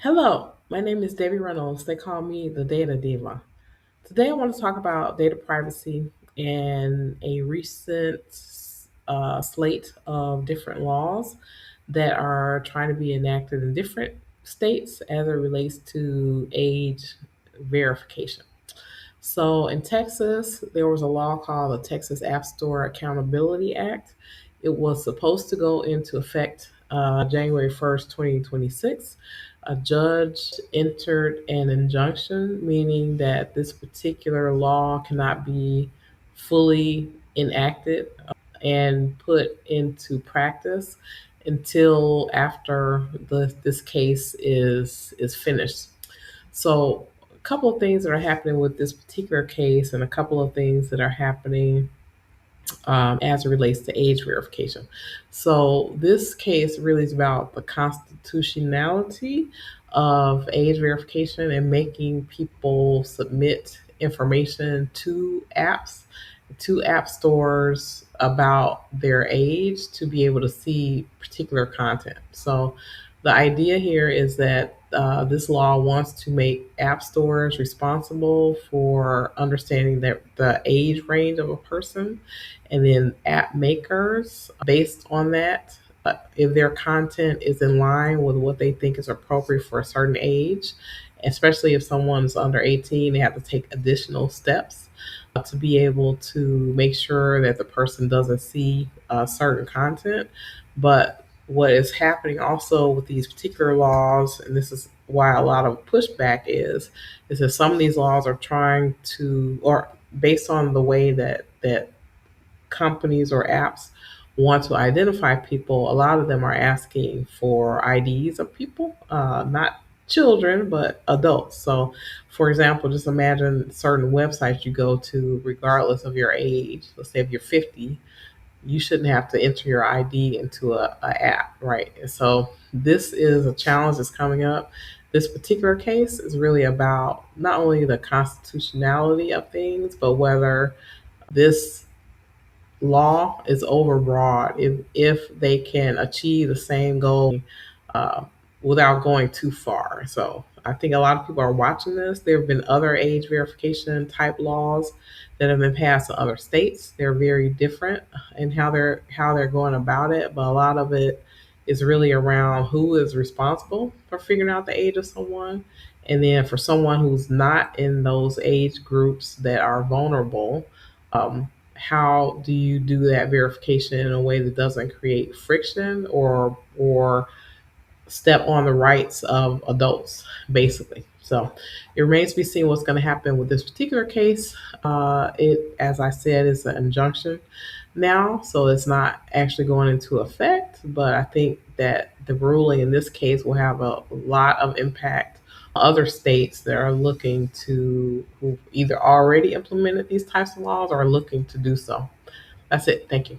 Hello, my name is Debbie Reynolds. They call me the Data Diva. Today I want to talk about data privacy and a recent slate of different laws that are trying to be enacted in different states as it relates to age verification. So in Texas, there was a law called the Texas App Store Accountability Act. It was supposed to go into effect January 1st, 2026. A judge entered an injunction, meaning that this particular law cannot be fully enacted and put into practice until after this case is finished. So, a couple of things that are happening with this particular case, and a couple of things that are happening as it relates to age verification. So, this case really is about the constitutionality of age verification and making people submit information to app stores about their age to be able to see particular content. So, the idea here is that this law wants to make app stores responsible for understanding the age range of a person, and then app makers, based on that, if their content is in line with what they think is appropriate for a certain age, especially if someone's under 18, they have to take additional steps to be able to make sure that the person doesn't see certain content. But what is happening also with these particular laws, and this is why a lot of pushback is that some of these laws are trying to, or based on the way that companies or apps want to identify people, a lot of them are asking for IDs of people, not children, but adults. So, for example, just imagine certain websites you go to, regardless of your age. Let's say if you're 50, you shouldn't have to enter your ID into a app, right? And so, this is a challenge that's coming up. This particular case is really about not only the constitutionality of things, but whether this law is overbroad if they can achieve the same goal uh, without going too far. So I think a lot of people are watching this. There have been other age verification type laws that have been passed in other states. They're very different in how they're going about it, but a lot of it is really around who is responsible for figuring out the age of someone. And then for someone who's not in those age groups that are vulnerable, how do you do that verification in a way that doesn't create friction or step on the rights of adults, basically? So it remains to be seen what's going to happen with this particular case. It, as I said, is an injunction now, so it's not actually going into effect. But I think that the ruling in this case will have a lot of impact on other states that are looking to, who either already implemented these types of laws or are looking to do so. That's it. Thank you.